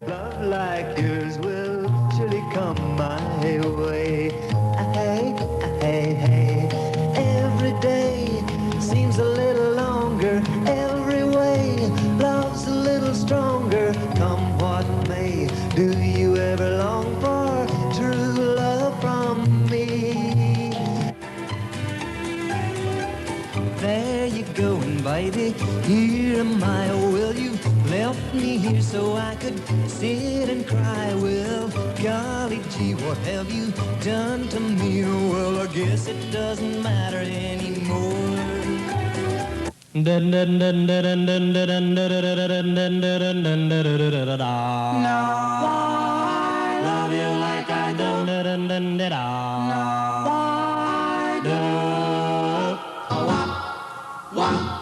Love like yours will surely come my way. Hey, hey, hey. Every day seems a little longer. Every way love's a little stronger. Come what may, do you ever long for true love from me? There you go, baby. Here am I. Will you left me here so I could sit and cry? Well, golly gee, what have you done to me? Well, I guess it doesn't matter anymore. No, I love you like I do. No, I do. Wah.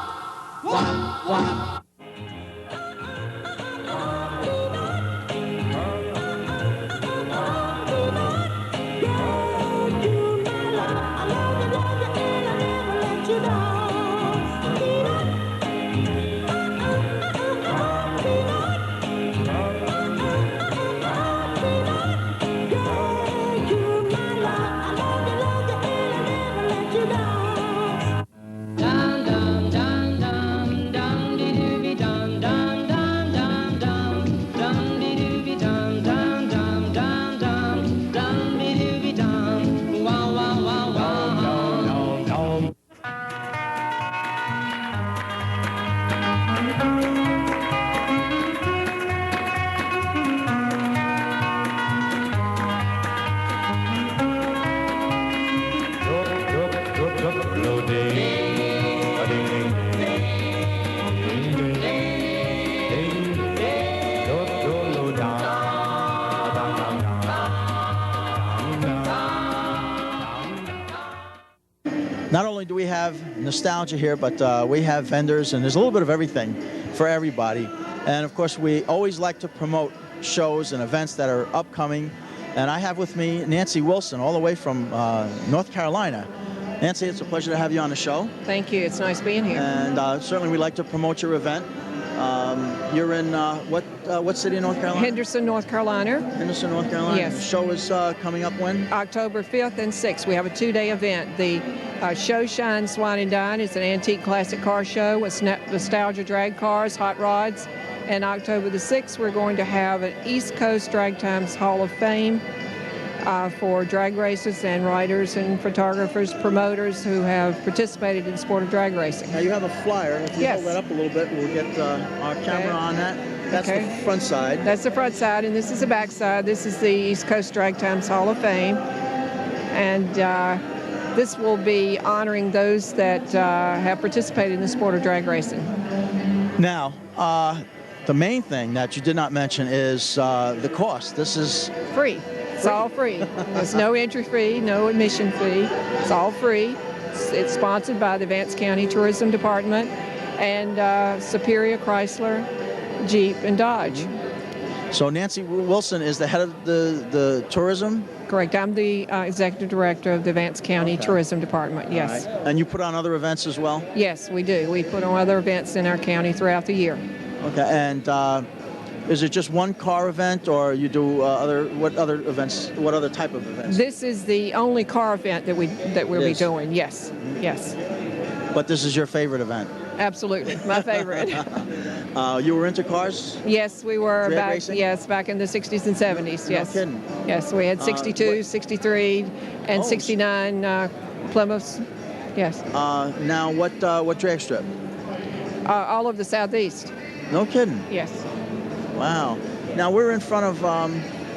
Not only do we have nostalgia here, but we have vendors, and there's a little bit of everything for everybody. And of course, we always like to promote shows and events that are upcoming. And I have with me Nancy Wilson, all the way from North Carolina. Nancy, it's a pleasure to have you on the show. Thank you. It's nice being here. And certainly we'd like to promote your event. You're in what city in North Carolina? Henderson, North Carolina. Henderson, North Carolina. Yes. The show is coming up when? October 5th and 6th. We have a 2-day event. The show Shine, Swine, and Dine is an antique classic car show with nostalgia drag cars, hot rods. And October the 6th, we're going to have an East Coast Drag Times Hall of Fame for drag racers and writers and photographers, promoters who have participated in the sport of drag racing. Now you have a flyer. If you Yes. hold that up a little bit, we'll get our camera on that. That's Okay. the front side. That's the front side, and this is the back side. This is the East Coast Drag Times Hall of Fame. And this will be honoring those that have participated in the sport of drag racing. Now, the main thing that you did not mention is the cost. This is Free. It's all free. There's no entry fee, no admission fee. It's all free. It's sponsored by the Vance County Tourism Department and Superior Chrysler, Jeep, and Dodge. So Nancy Wilson is the head of the tourism? Correct. I'm the executive director of the Vance County Tourism Department, yes. All right. And you put on other events as well? Yes, we do. We put on other events in our county throughout the year. Okay, and is it just one car event, or you do what other type of events? This is the only car event that we'll be doing, yes, yes. But this is your favorite event? Absolutely, my favorite. You were into cars? Yes, we were Drag back. racing? Yes, back in the 60s and 70s. Yes. No kidding. Yes, we had 62, 63, and Oh. 69 Plymouths. Yes. Now, what drag strip? All of the Southeast. No kidding. Yes. Wow. Now we're in front of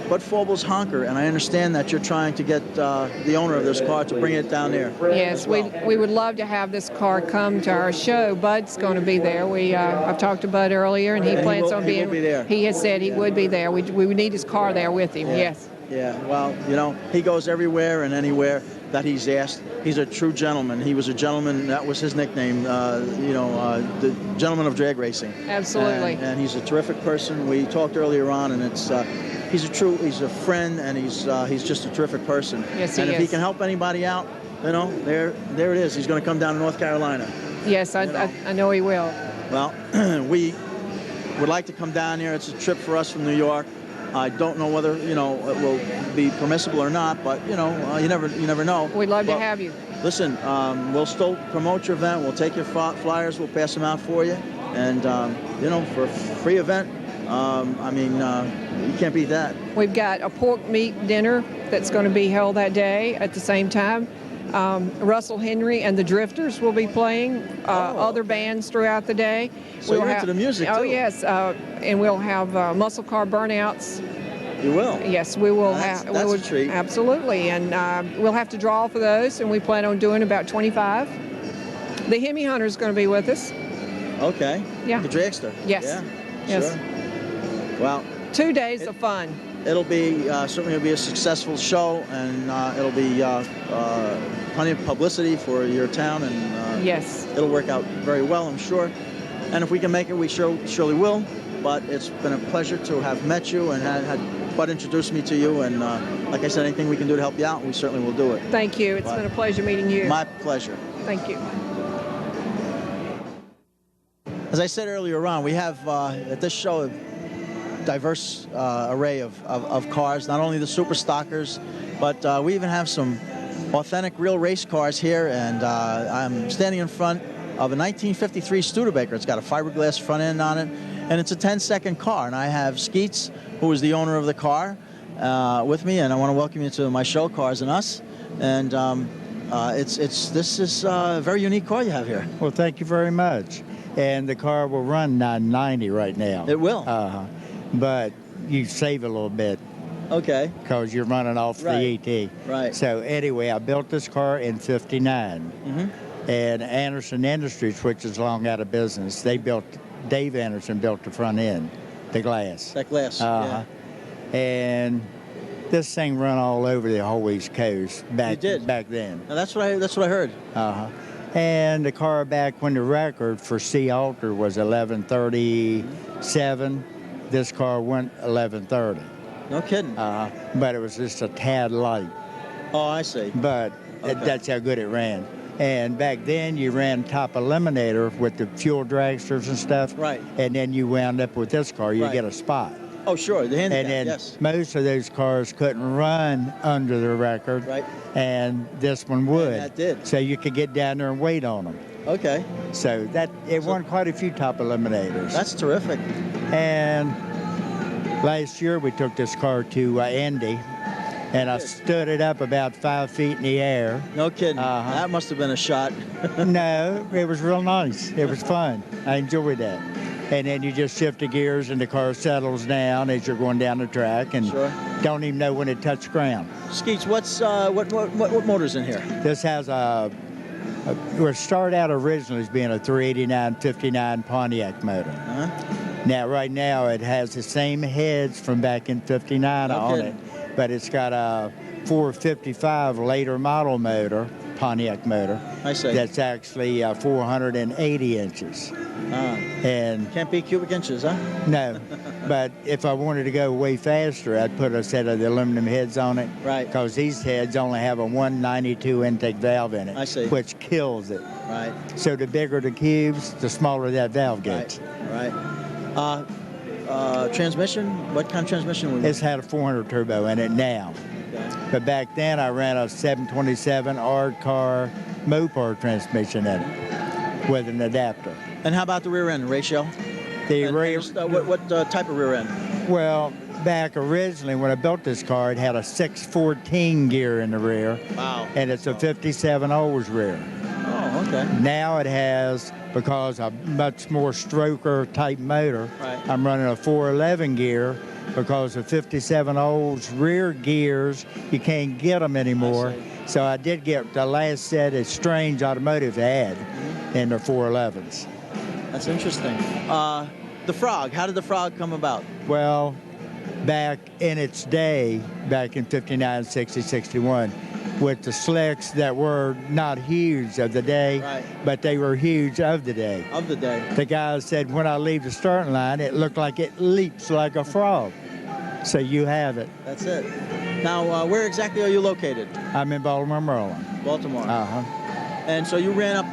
Bud Fogel's Honker, and I understand that you're trying to get the owner of this car to bring it down there. Yes, we would love to have this car come to our show. Bud's going to be there. I've talked to Bud earlier, and he plans on being. He will be there. He has said he would be there. We would need his car there with him. Yeah. Yes. Yeah. Well, he goes everywhere and anywhere that he's asked. He's a true gentleman. He was a gentleman. That was his nickname. The gentleman of drag racing. Absolutely. And he's a terrific person. We talked earlier on, and it's. He's a friend, and he's just a terrific person. Yes, he and if is. he can help anybody out, there it is. He's going to come down to North Carolina. Yes, I know he will. Well, would like to come down here. It's a trip for us from New York. I don't know whether, you know, it will be permissible or not, but, you know, you never know. We'd love to Well, have you. Listen, we'll still promote your event. We'll take your flyers. We'll pass them out for you. And, you know, for a free event, I mean, you can't beat that. We've got a pork meat dinner that's going to be held that day at the same time. Russell Henry and the Drifters will be playing, other bands throughout the day. So you're into the music, Oh, too. yes, and we'll have muscle car burnouts. You will? Yes, we will That's have. a treat. Absolutely, and we'll have to draw for those, and we plan on doing about 25. The Hemi Hunter is going to be with us. Okay. Yeah. The dragster. Yes. Yeah. Yes. Sure. Well, 2 days of fun. it'll be certainly be a successful show, and it'll be plenty of publicity for your town, and Yes. it'll work out very well, I'm sure. And if we can make it, we surely will. But it's been a pleasure to have met you and had Bud introduce me to you. And like I said, anything we can do to help you out, we certainly will do it. Thank you. It's been a pleasure meeting you. My pleasure. Thank you. As I said earlier on, we have at this show a diverse array of cars, not only the super stockers, but we even have some authentic real race cars here. And I'm standing in front of a 1953 Studebaker. It's got a fiberglass front end on it, and it's a 10-second car. And I have Skeets, who is the owner of the car, with me, and I want to welcome you to my show, Cars and Us. And this is a very unique car you have here. Well, thank you very much. And the car will run 990 right now. It will. But you save a little bit Okay. because you're running off Right. the ET. Right. So anyway, I built this car in '59. Mm-hmm. And Anderson Industries, which is long out of business, Dave Anderson built the front end, the glass. That glass. Uh-huh. And this thing run all over the whole East Coast back then. Now that's what I heard. Uh-huh. And the car back when the record for C Alter was 11:37, this car went 11:30. No kidding. But it was just a tad light. Oh, I see. But Okay. that's how good it ran. And back then you ran top eliminator with the fuel dragsters and stuff. Right. And then you wound up with this car, you Right. get a spot. Oh, sure. The handicap. And then Yes. most of those cars couldn't run under the record. Right. And this one would. And that did. So you could get down there and wait on them. Okay. So it won quite a few top eliminators. That's terrific. And last year we took this car to Indy, and I stood it up about 5 feet in the air. No kidding. Uh-huh. That must have been a shot. No, it was real nice. It was fun. I enjoyed that. And then you just shift the gears and the car settles down as you're going down the track, and Sure. don't even know when it touched ground. Skeets, what motor's in here? This has we started out originally as being a 389/59 Pontiac motor. Uh-huh. Now, right now, it has the same heads from back in '59 No on kidding. it, but it's got a 455 later model motor, Pontiac motor. I see. That's actually 480 inches. And Can't be cubic inches, huh? no, but if I wanted to go way faster, I'd put a set of the aluminum heads on it. Right. Because these heads only have a 192 intake valve in it. I see. Which kills it. Right. So the bigger the cubes, the smaller that valve gets. Right. Transmission? What kind of transmission was it? It's had a 400 turbo in it now. Okay. But back then I ran a 727 Ardcar Mopar transmission in it with an adapter. And how about the rear end ratio? The And rear, what type of rear end? well, back originally when I built this car, it had a 614 gear in the rear. Wow. And it's a 57 Olds rear. Oh, okay. Now it has, because a much more stroker type motor, Right. I'm running a 411 gear because the 57 Olds rear gears, you can't get them anymore. So I did get the last set of Strange Automotive had in the 411s. That's interesting. The Frog. How did the Frog come about? Well, back in its day, back in 59, 60, 61, with the slicks that were not huge of the day, Right. but they were huge of the day. Of the day. The guy said, when I leave the starting line, it looked like it leaps like a frog. So you have it. That's it. Now, where exactly are you located? I'm in Baltimore, Maryland. Baltimore. Uh-huh. And so you ran up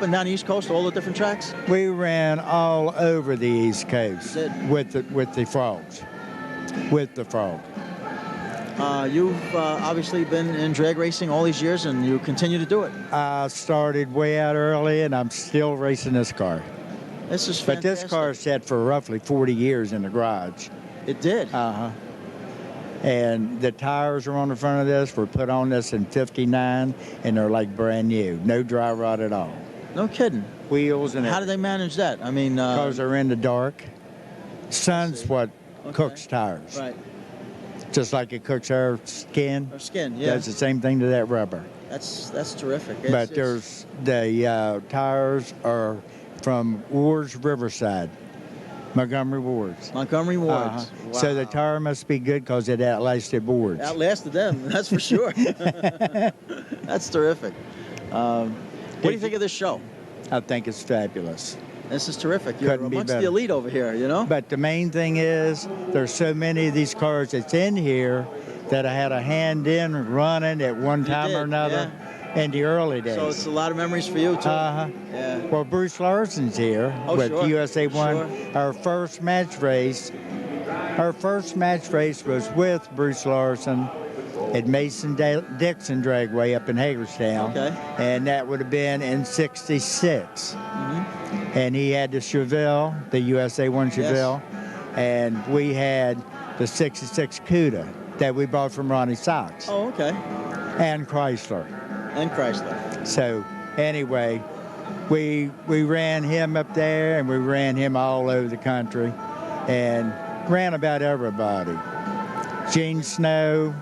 and down the East Coast, all the different tracks? We ran all over the East Coast Did. with the frogs. With the frog. You've obviously been in drag racing all these years, and you continue to do it. I started way out early, and I'm still racing this car. This is But fantastic. this car sat for roughly 40 years in the garage. It did. Uh-huh. And the tires are on the front of this. Were put on this in '59, and they're like brand new. No dry rot at all. No kidding. Wheels and How do they manage that? I mean, because they're in the dark. Sun's what cooks tires. Right. Just like it cooks our skin. Or skin, yeah. Does the same thing to that rubber. That's terrific. But there's the tires are from Ward's Riverside, Montgomery Ward's. Montgomery Wards. Uh-huh. So the tire must be good because it outlasted Ward's. Outlasted them, that's for sure. That's terrific. What do you think of this show? I think it's fabulous. This is terrific. You're Couldn't be amongst the better. elite over here, you know? But the main thing is there's so many of these cars that's in here that I had a hand in running at one time did, or another in the early days. So it's a lot of memories for you, too. Uh-huh. Yeah. Well, Bruce Larson's here with sure. USA One. Sure. Our first match race was with Bruce Larson at Mason-Dixon Dragway up in Hagerstown. Okay. And that would have been in '66. And he had the Chevelle, the USA One Chevelle, and we had the '66 Cuda that we bought from Ronnie Sachs Oh, okay. and Chrysler. And Chrysler. So anyway, we ran him up there, and we ran him all over the country, and ran about everybody. Gene Snow,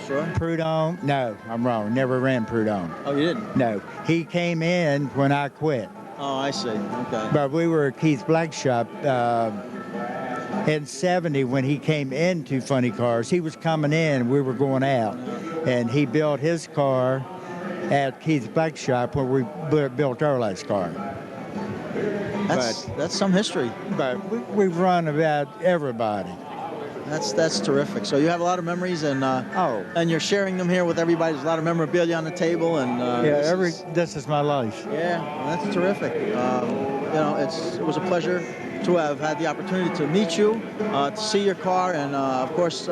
Sure. Prudhomme. No, I'm wrong. Never ran Prudhomme. Oh, you didn't? No, he came in when I quit. Oh, I see. Okay. But we were at Keith Black's shop in '70 when he came into Funny Cars. He was coming in, we were going out, and he built his car at Keith Black's shop where we built our last car. That's some history. But we've run about everybody. That's terrific. So you have a lot of memories, and and you're sharing them here with everybody. There's a lot of memorabilia on the table, and this is my life. Yeah, that's terrific. It was a pleasure to have had the opportunity to meet you, to see your car, and of course,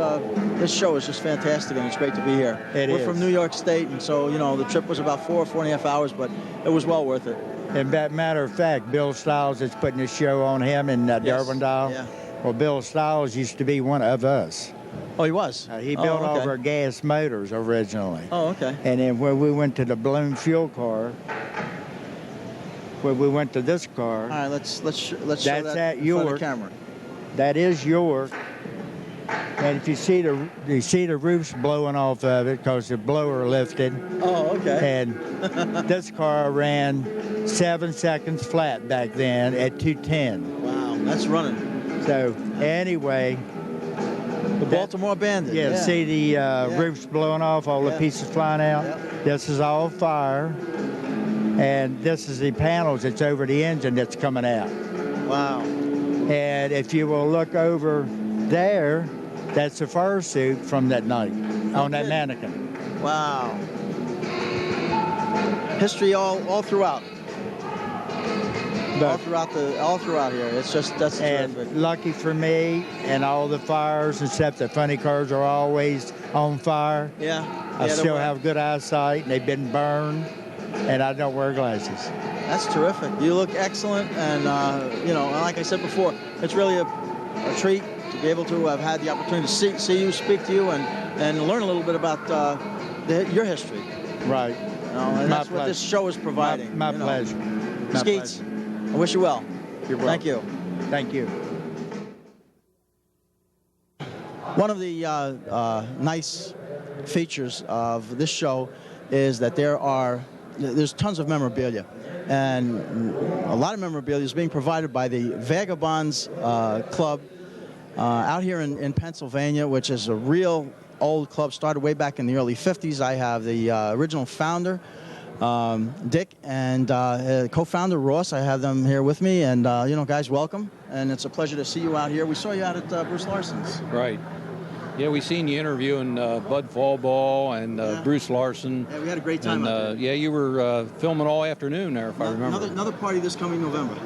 this show is just fantastic, and it's great to be here. We're from New York State, and so the trip was about 4.5 hours, but it was well worth it. And matter of fact, Bill Stiles is putting a show on him in Darwindale. Yeah. Well, Bill Stiles used to be one of us. Oh, he was? He built all of our gas motors originally. Oh, okay. And then when we went to the balloon fuel car, when we went to this car, all right, let's show that's that at in front of York. the camera. That is York. And if you see the roofs blowing off of it because the blower lifted. Oh, okay. And this car ran 7 seconds flat back then at 210. Wow, that's running. So anyway, The Baltimore Bandit. yeah, see the roofs blowing off, all the pieces flying out. Yeah. This is all fire, and this is the panels that's over the engine that's coming out. Wow. And if you will look over there, that's the fursuit from that night on that mannequin. Wow. History all throughout. But all throughout here. It's just that's terrific. and lucky for me, and all the fires and stuff, the funny cars are always on fire. Yeah. I still have good eyesight, and they've been burned, and I don't wear glasses. That's terrific. You look excellent, and like I said before, it's really a treat to be able to have had the opportunity to see you, speak to you, and learn a little bit about your history. Right. And that's what this show is providing. My pleasure. My Skeets, pleasure. I wish you well. You're welcome. Thank you. Thank you. One of the nice features of this show is that there's tons of memorabilia, and a lot of memorabilia is being provided by the Vagabonds Club out here in Pennsylvania, which is a real old club, started way back in the early 50s. I have the original founder, Dick, and co-founder Ross. I have them here with me, and guys, welcome, and it's a pleasure to see you out here. We saw you out at Bruce Larson's. Right. Yeah, we seen you interviewing Bud Fallball and Bruce Larson. Yeah, we had a great time And, out there. yeah, you were filming all afternoon there, if I remember. Another party this coming November.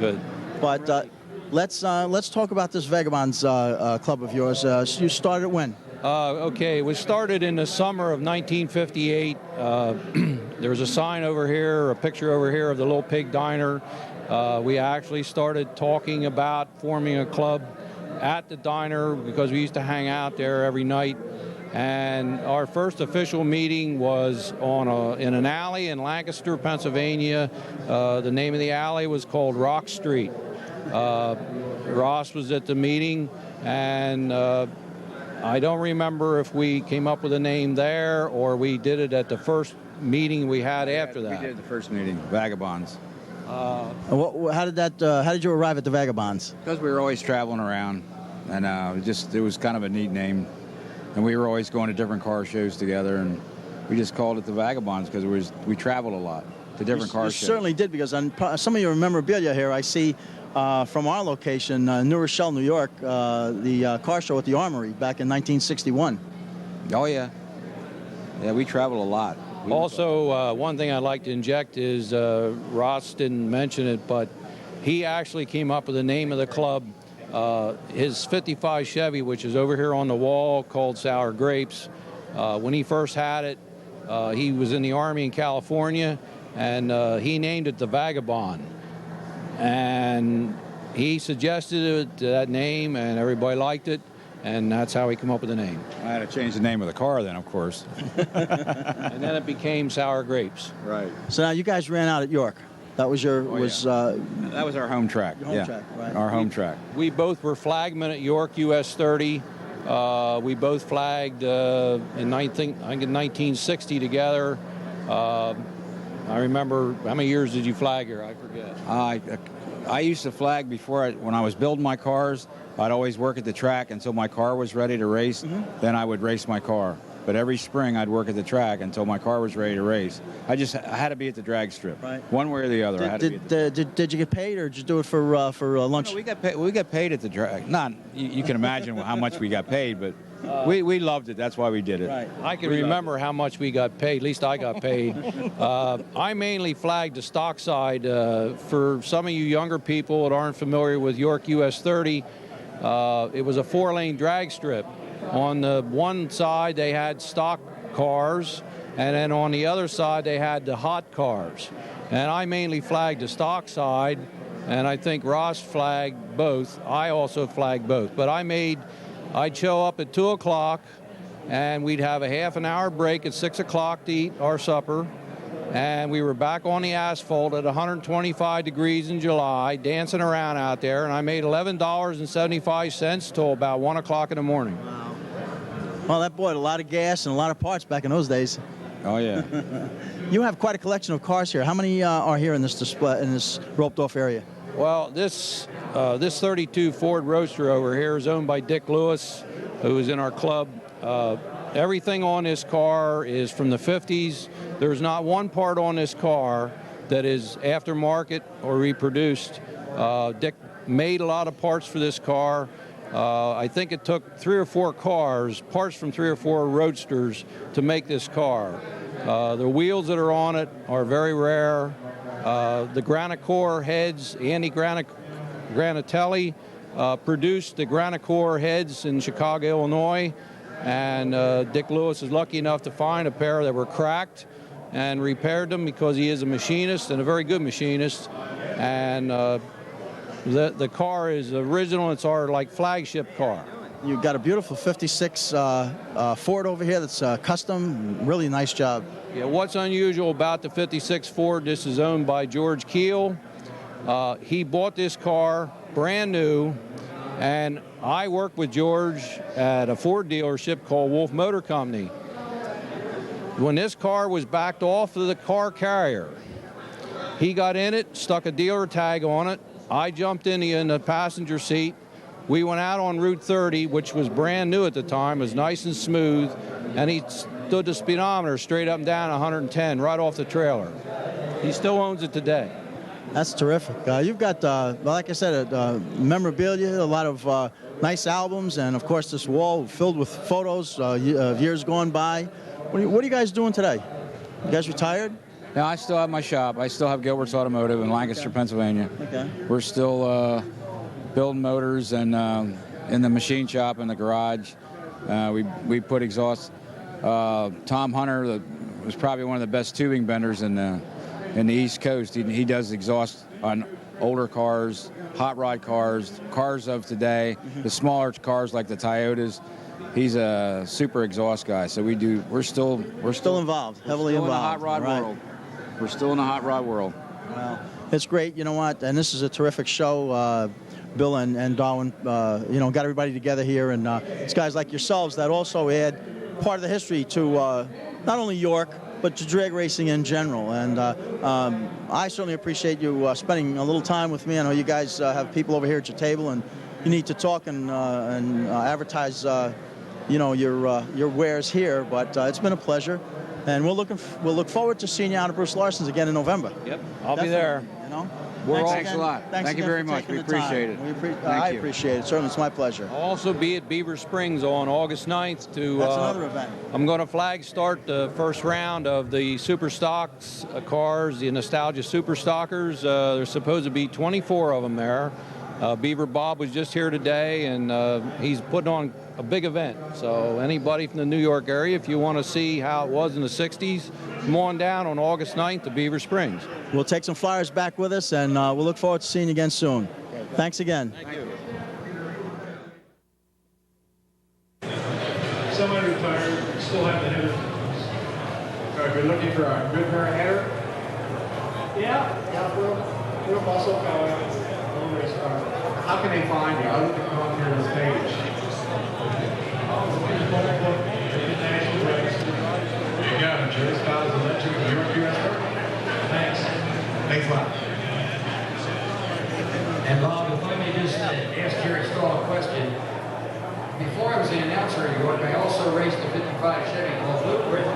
Good. But let's talk about this Vagabonds club of yours. You started when? Okay, it was started in the summer of 1958. There's a sign over here, a picture over here of the Little Pig Diner. We actually started talking about forming a club at the diner because we used to hang out there every night. And our first official meeting was in an alley in Lancaster, Pennsylvania. The name of the alley was called Rock Street. Ross was at the meeting, and I don't remember if we came up with a name there or we did it at the first meeting we had after that. We did the first meeting, Vagabonds. How did you arrive at the Vagabonds? Because we were always traveling around, and it was kind of a neat name. And we were always going to different car shows together, and we just called it the Vagabonds because we traveled a lot to different car shows. You certainly did, because on some of your memorabilia here, I see from our location, New Rochelle, New York, the car show at the Armory back in 1961. Oh, yeah. Yeah, we traveled a lot. Also, one thing I'd like to inject is Ross didn't mention it, but he actually came up with the name of the club. His 55 Chevy, which is over here on the wall, called Sour Grapes. When he first had it, he was in the Army in California, and he named it the Vagabond. And he suggested that name, and everybody liked it, and that's how he came up with the name. I had to change the name of the car then, of course. And then it became Sour Grapes. Right. So now you guys ran out at York. That was your that was our home track. Your home track, right. Our home track. We both were flagmen at York US 30. We both flagged in 1960 together. I remember, how many years did you flag here? I forget. I used to flag when I was building my cars. I'd always work at the track until my car was ready to race. Mm-hmm. Then I would race my car. But every spring I'd work at the track until my car was ready to race. I had to be at the drag strip, right. One way or the other. Did you get paid, or did you do it for lunch? No, we got paid at the drag. Not you can imagine how much we got paid, but we loved it. That's why we did it. Right. I can remember how much we got paid. At least I got paid. I mainly flagged the stock side. For some of you younger people that aren't familiar with York US 30, it was a 4-lane drag strip. On the one side, they had stock cars, and then on the other side, they had the hot cars. And I mainly flagged the stock side, and I think Ross flagged both. I also flagged both. But I'd show up at 2 o'clock, and we'd have a half an hour break at 6 o'clock to eat our supper. And we were back on the asphalt at 125 degrees in July, dancing around out there, and I made $11.75 till about 1 o'clock in the morning. Wow. Well, that bought a lot of gas and a lot of parts back in those days. Oh, yeah. You have quite a collection of cars here. How many are here in this display, in this roped-off area? Well, this 32 Ford Roadster over here is owned by Dick Lewis, who is in our club. Everything on this car is from the 50s. There's not one part on this car that is aftermarket or reproduced. Dick made a lot of parts for this car. I think it took 3 or 4 parts from 3 or 4 Roadsters to make this car. The wheels that are on it are very rare. The Granicore heads, Andy Granatelli produced the Granicore heads in Chicago, Illinois, and Dick Lewis is lucky enough to find a pair that were cracked and repaired them because he is a machinist and a very good machinist. And the car is original. It's our flagship car. You've got a beautiful 56 Ford over here that's custom. Really nice job. Yeah, what's unusual about the 56 Ford, this is owned by George Keel. He bought this car brand new, and I worked with George at a Ford dealership called Wolf Motor Company. When this car was backed off of the car carrier, he got in it, stuck a dealer tag on it. I jumped in the passenger seat. We went out on Route 30, which was brand new at the time, it was nice and smooth, and he stood the speedometer straight up and down 110 right off the trailer. He still owns it today. That's terrific. You've got, like I said, memorabilia, a lot of nice albums, and of course this wall filled with photos of years gone by. What are you guys doing today? You guys retired? Now, I still have my shop. I still have Gilbert's Automotive in Lancaster, Pennsylvania. Okay. We're still building motors and in the machine shop in the garage. We put exhaust. Tom Hunter was probably one of the best tubing benders in the East Coast. He does exhaust on older cars, hot rod cars, cars of today, the smaller cars like the Toyotas. He's a super exhaust guy. So we're still involved, heavily involved. In the hot rod world. We're still in the hot rod world. Well, it's great. You know what? And this is a terrific show. Bill and Darwin, got everybody together here, and it's guys like yourselves that also add part of the history to not only York, but to drag racing in general. And I certainly appreciate you spending a little time with me. I know you guys have people over here at your table, and you need to talk and advertise, your wares here. But it's been a pleasure, and we'll look forward to seeing you out at Bruce Larson's again in November. Yep, I'll be there. Thanks a lot. Thank you very much. We appreciate it. I appreciate it. Certainly, it's my pleasure. I'll also be at Beaver Springs on August 9th to. That's another event. I'm going to flag start the first round of the Super Stocks cars, the Nostalgia Super Stockers. There's supposed to be 24 of them there. Beaver Bob was just here today, and he's putting on a big event. So anybody from the New York area, if you want to see how it was in the 60s, come on down on August 9th to Beaver Springs. We'll take some flyers back with us, and we'll look forward to seeing you again soon. Thanks again. Thank you. Semi-retired, still have the header. If you're looking for a good pair of header, yeah, we're muscle car. How can they find you? Other than come up here to the stage. There you go. Jerry Styles Electric, New York, USA. Thanks. Thanks a lot. And Bob, if I may just ask Jerry Stahl a question. Before I was the announcer in New York, I also raced a 55 Chevy called Blueprint.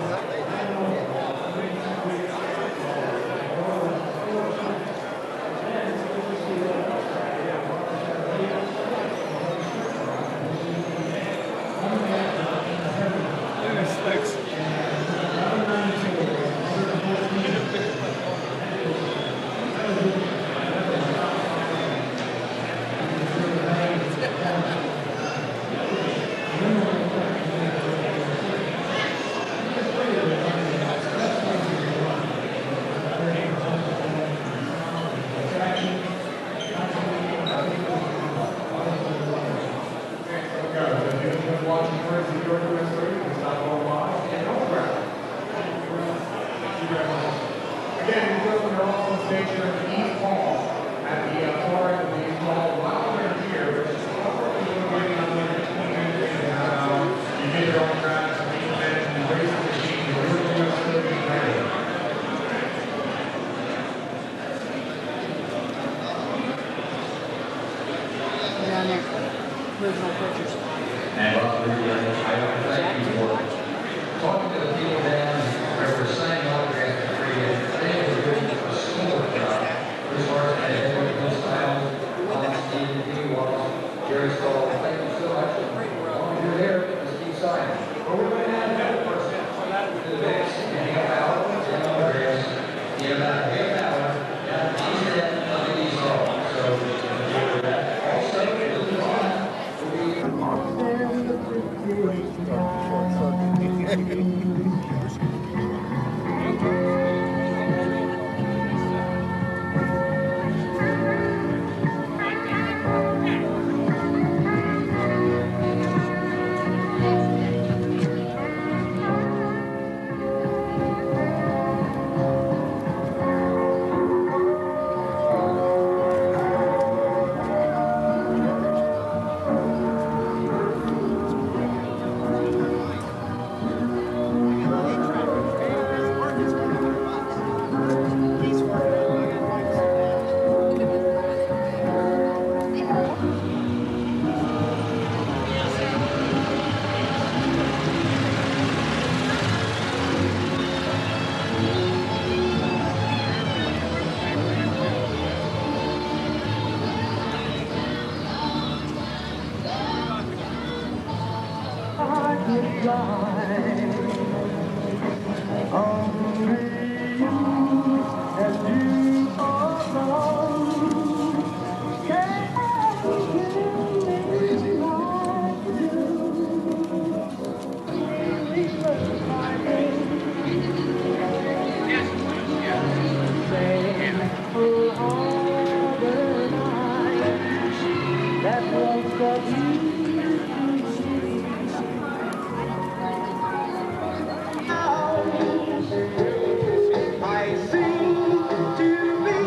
I seem to be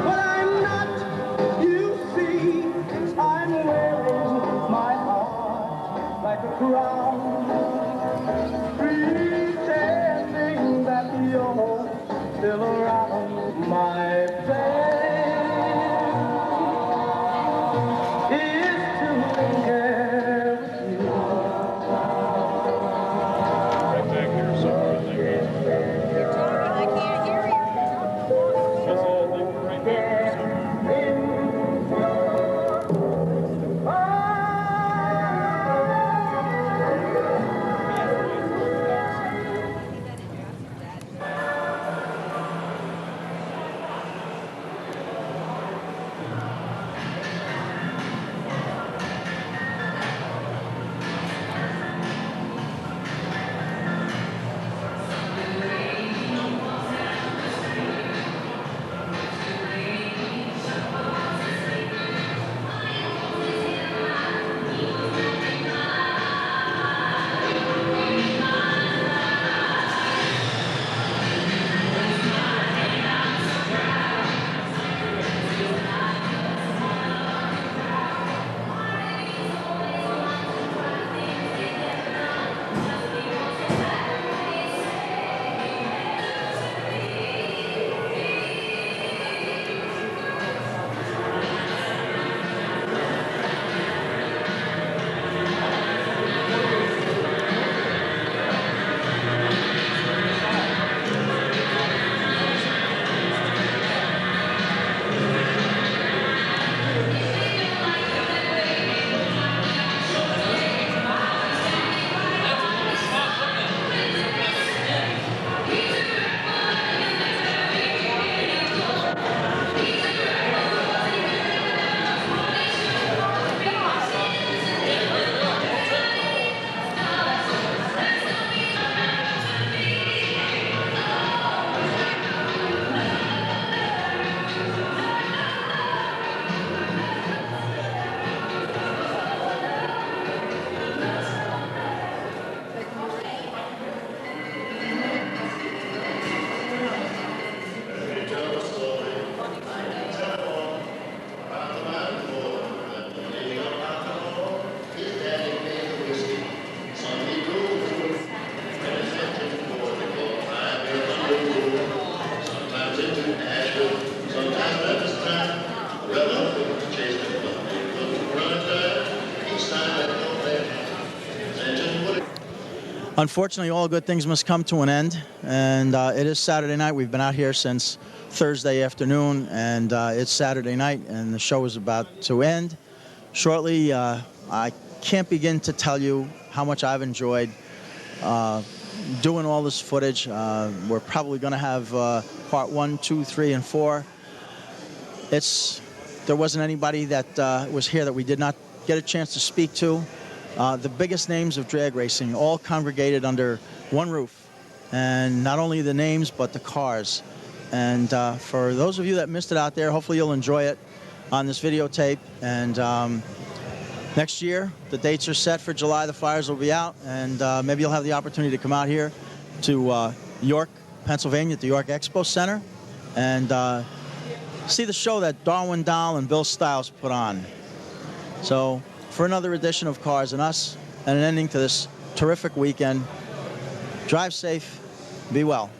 what I'm not. You see, I'm wearing my heart like a crown, pretending that you're still around. My plan is to linger with you. Right back here somewhere, I think. You're talking, I can't hear you. That's it, I think we're right back here somewhere. Unfortunately, all good things must come to an end, and it is Saturday night. We've been out here since Thursday afternoon, and it's Saturday night, and the show is about to end shortly. I can't begin to tell you how much I've enjoyed doing all this footage. We're probably going to have part 1, 2, 3, and 4. There wasn't anybody that was here that we did not get a chance to speak to. The biggest names of drag racing all congregated under one roof, and not only the names but the cars. And for those of you that missed it out there, hopefully you'll enjoy it on this videotape. And next year, the dates are set for July. The flyers will be out, and maybe you'll have the opportunity to come out here to York, Pennsylvania, at the York Expo Center, and see the show that Darwin Dahl and Bill Stiles put on. So, for another edition of Cars and Us, and an ending to this terrific weekend, drive safe, be well.